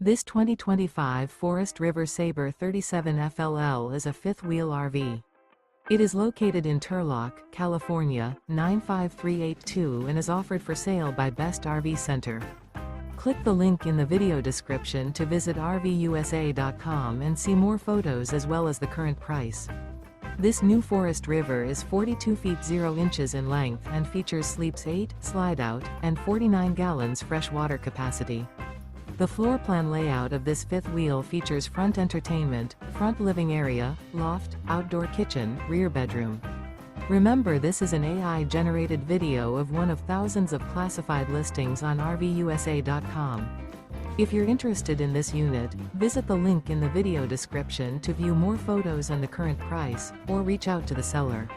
This 2025 Forest River Sabre 37 FLL is a fifth-wheel RV. It is located in Turlock, California, 95382 and is offered for sale by Best RV Center. Click the link in the video description to visit RVUSA.com and see more photos as well as the current price. This new Forest River is 42 feet 0 inches in length and features sleeps 8, slide-out, and 49 gallons fresh water capacity. The floor plan layout of this fifth wheel features front entertainment, front living area, loft, outdoor kitchen, rear bedroom. Remember, this is an AI-generated video of one of thousands of classified listings on RVUSA.com. If you're interested in this unit, visit the link in the video description to view more photos and the current price, or reach out to the seller.